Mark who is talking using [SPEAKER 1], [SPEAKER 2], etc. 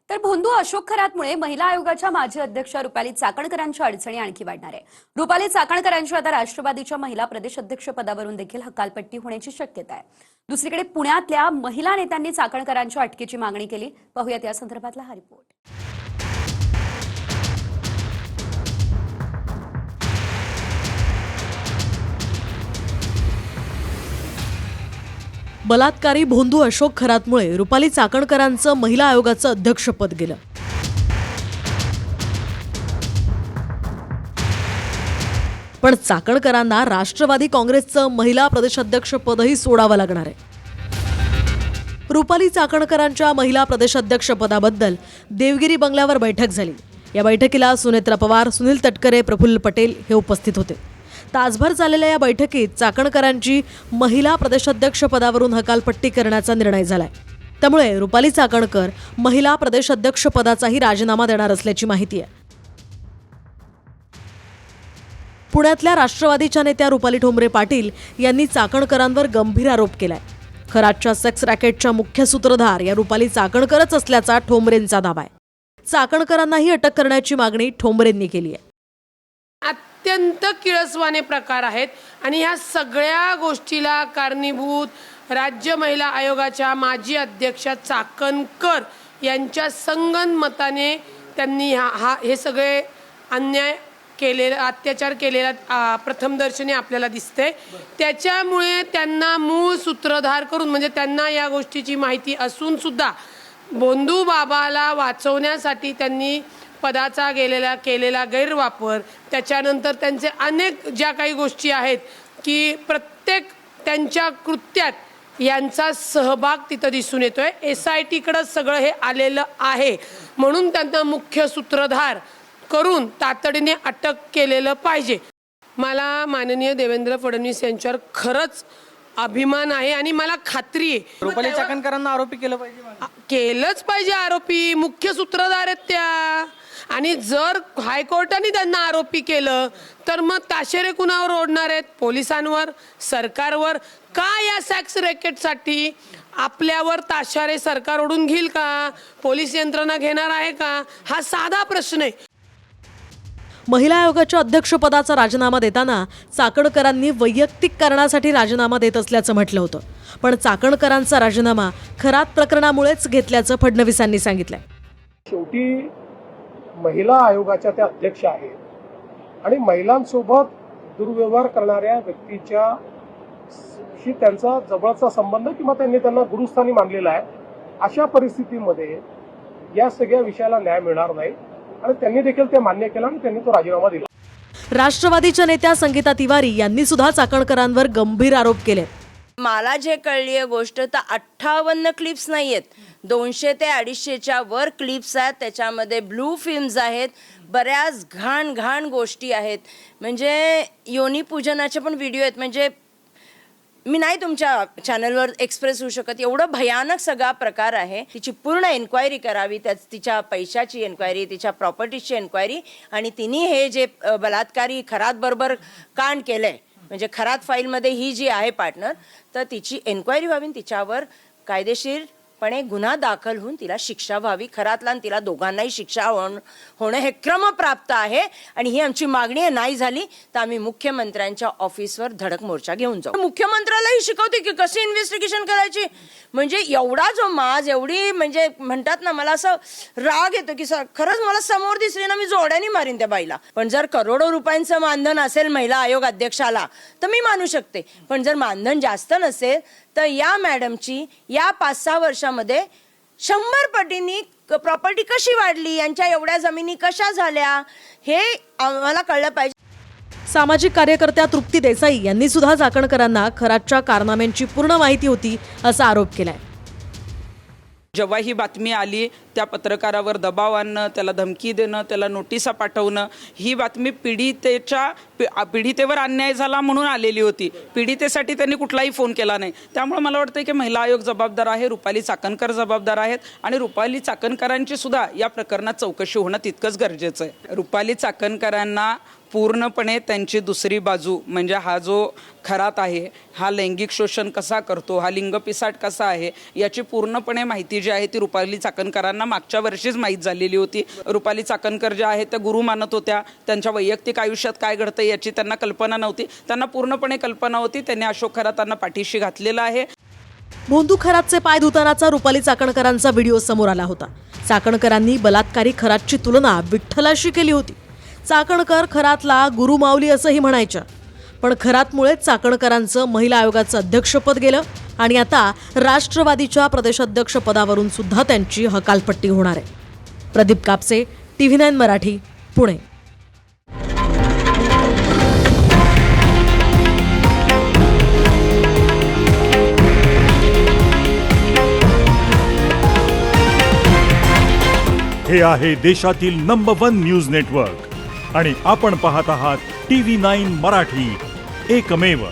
[SPEAKER 1] तर भोंदू अशोक खरातमुळे महिला आयोगाच्या माजी अध्यक्ष रुपाली चाकणकरांच्या अडचणी आणखी वाढणार आहे। रुपाली चाकणकरांची आता राष्ट्रवादीच्या महिला प्रदेश अध्यक्ष पदावरून देखील हकालपट्टी होण्याची शक्यता आहे। दुसरीकडे पुण्यातल्या महिला नेत्यांनी चाकणकरांच्या अटकेची मागणी केली। पाहूयात या संदर्भातला हा रिपोर्ट।
[SPEAKER 2] बलात्कारी भोंदू अशोक खरातमुळे रुपाली चाकणकरांचं महिला आयोगाचं अध्यक्षपद गेलं। पण चाकणकरांना राष्ट्रवादी काँग्रेसचं महिला प्रदेशाध्यक्षपदही सोडावं लागणार आहे। रुपाली चाकणकरांच्या महिला प्रदेशाध्यक्षपदाबद्दल देवगिरी बंगल्यावर बैठक झाली। या बैठकीला सुनेत्रा पवार, सुनील तटकरे, प्रफुल्ल पटेल हे उपस्थित होते। तासभर चाललेल्या या बैठकीत चाकणकरांची महिला प्रदेशाध्यक्ष पदावरून हकालपट्टी करण्याचा निर्णय झालाय। त्यामुळे रुपाली चाकणकर महिला प्रदेशाध्यक्ष पदाचाही राजीनामा देणार असल्याची माहिती आहे। पुण्यातल्या राष्ट्रवादीच्या नेत्या रुपाली ठोंबरे पाटील यांनी चाकणकरांवर गंभीर आरोप केलाय। खरातच्या सेक्स रॅकेटच्या मुख्य सूत्रधार या रुपाली चाकणकरच असल्याचा ठोंबरेंचा दावा आहे। चाकणकरांनाही अटक करण्याची मागणी ठोंबरेंनी केली आहे।
[SPEAKER 3] अत्यंत किळसवाणे प्रकार आहेत आणि ह्या सगळ्या गोष्टीला कारणीभूत राज्य महिला आयोगाच्या माजी अध्यक्षा चाकणकर यांच्या संगनमताने त्यांनी हे सगळे अन्याय केलेला, अत्याचार केलेला प्रथमदर्शनी आपल्याला दिसते। त्याच्यामुळे त्यांना मूळ सूत्रधार करून, म्हणजे त्यांना या गोष्टीची माहिती असून सुद्धा भोंदू बाबाला वाचवण्यासाठी त्यांनी पदाचा केलेला गैरवापर, त्याच्यानंतर त्यांचे अनेक ज्या काही गोष्टी आहेत की प्रत्येक त्यांच्या कृत्यात यांचा सहभाग तिथं दिसून येतोय। SIT कडे सगळं हे आलेलं आहे, म्हणून त्यांना मुख्य सूत्रधार करून तातडीने अटक केलेलं पाहिजे। मला माननीय देवेंद्र फडणवीस यांच्यावर खरंच अभिमान आहे आणि मला खात्री आहे
[SPEAKER 4] रुपाली चाकणकरांना आरोपी
[SPEAKER 3] केलंच पाहिजे। आरोपी मुख्य सूत्रधार आहेत त्या, आणि जर हायकोर्टाने त्यांना आरोपी केलं तर मग ताशेरे कुणावर ओढणार आहेत? पोलिसांवर, सरकारवर का? या सेक्स रॅकेटसाठी आपल्यावर ताशेरे सरकार ओढून घेईल का? पोलीस यंत्रणा घेणार आहे का? हा साधा प्रश्न आहे।
[SPEAKER 2] महिला आयोगाच्या अध्यक्षपदाचा राजीनामा देताना चाकणकरांनी वैयक्तिक कारणासाठी राजीनामा देत असल्याचं म्हटलं होतं। पण चाकणकरांचा राजीनामा खरात प्रकरणामुळेच घेतल्याचं फडणवीसांनी सांगितलंय।
[SPEAKER 5] शेवटी महिला आयोगाच्या त्या अध्यक्ष आहेत आणि महिलांसोबत दुर्व्यवहार करणाऱ्या व्यक्तीच्या त्यांचा जवळचा संबंध किंवा त्यांना गुरुस्थानी मानलेला आहे। अशा परिस्थितीमध्ये या सगळ्या विषयाला न्याय मिळणार नाही आणि त्यांनी देखील ते मान्य केलं आणि त्यांनी तो राजीनामा दिला।
[SPEAKER 2] राष्ट्रवादीच्या नेत्या संगीता तिवारी यांनी सुद्धा चाकणकरांवर गंभीर आरोप केले।
[SPEAKER 6] मला जे कळली आहे गोष्ट तर 58 क्लिप्स नाहीयेत, 200 ते 250च्या वर क्लिप्स आहेत। त्याच्यामध्ये ब्लू फिल्म्स आहेत, बऱ्याच घाण गोष्टी आहेत, म्हणजे योनी पूजनाचे पण व्हिडिओ आहेत। म्हणजे मी नाही तुमच्या चॅनलवर एक्सप्रेस होऊ शकत, एवढं भयानक सगळा प्रकार आहे। तिची पूर्ण एन्क्वायरी करावी, तिच्या पैशाची एन्क्वायरी, तिच्या प्रॉपर्टीची एन्क्वायरी, आणि तिने हे जे बलात्कारी खरात बरोबर कांड केलंय, म्हणजे खरात फाईलमध्ये ही जी आहे पार्टनर, तर तिची एन्क्वायरी व्हावी, तिच्यावर कायदेशीरपणे गुन्हा दाखल होऊन तिला शिक्षा व्हावी। खरातला आणि तिला दोघांनाही शिक्षा होणं हे क्रमप्राप्त आहे आणि ही आमची मागणी आहे। नाही झाली तर आम्ही मुख्यमंत्र्यांच्या ऑफिसवर धडक मोर्चा घेऊन जाऊ। मुख्यमंत्र्यालाही शिकवते की कशी इन्व्हेस्टिगेशन करायची। म्हणजे एवढा जो माज, एवढी म्हणजे म्हणतात ना, मला असं राग येतो की खरंच मला समोर दिसली ना, मी जोड्याने मारीन त्या बाईला। पण जर करोडो रुपयांचं मानधन असेल महिला आयोग अध्यक्षाला तर मी मानू शकते, पण जर मानधन जास्त नसेल तर या मॅडमची या 5-6 वर्षामध्ये 100 पटींनी प्रॉपर्टी कशी वाढली, यांच्या एवढ्या जमिनी कशा झाल्या, हे आम्हाला कळलं पाहिजे।
[SPEAKER 2] सामाजिक कार्यकर्त्या तृप्ती देसाई यांनी सुद्धा चाकणकरांना खरातच्या कारनाम्यांची पूर्ण माहिती होती असा आरोप केलाय।
[SPEAKER 7] जेव्हा ही बातमी आली, त्या पत्रकारावर दबाव आणणं, त्याला धमकी देणं, त्याला नोटिसा पाठवणं, ही बातमी पीडितेच्या पीडितेवर अन्याय झाला म्हणून आलेली होती. पीडितेसाठी त्यांनी कुठलाही फोन केला नाही. त्यामुळे मला वाटतं की महिला आयोग जबाबदार आहे, रुपाली चाकणकर जबाबदार आहेत आणि रुपाली चाकणकरांची सुद्धा या प्रकरणात चौकशी होणं तितकंच गरजेचं आहे. रुपाली चाकणकरांना पूर्णपणे त्यांची दुसरी बाजू म्हणजे हा जो खरात आहे, हा लैंगिक शोषण कसा करतो, हा लिंगपिसाट कसा आहे, याची पूर्णपणे माहिती जी आहे ती रुपाली चाकणकरांना मागच्या वर्षीच माहीत झालेली होती. रुपाली चाकणकर ज्या आहेत त्या गुरु मानत होत्या. त्यांच्या वैयक्तिक आयुष्यात काय घडतं याची त्यांना कल्पना नव्हती. त्यांना पूर्णपणे कल्पना होती. त्यांनी अशोक खरातांना पाठीशी घातलेलं आहे.
[SPEAKER 2] भोंदू खरातचे पाय धुतानाचा रुपाली चाकणकरांचा व्हिडिओ समोर आला होता. चाकणकरांनी बलात्कारी खरातची तुलना विठ्ठलाशी केली होती. चाकणकर खरातला गुरु माऊली असंही म्हणायच्या. पण खरातमुळेच चाकणकरांचं महिला आयोगाचं अध्यक्षपद गेलं आणि आता राष्ट्रवादीच्या प्रदेशाध्यक्ष पदावरून सुद्धा त्यांची हकालपट्टी होणार आहे. प्रदीप कापसे, TV9 मराठी, पुणे.
[SPEAKER 4] हे आहे देशातील नंबर 1 न्यूज नेटवर्क आणि आपण पाहत आहात TV9 मराठी, एकमेव.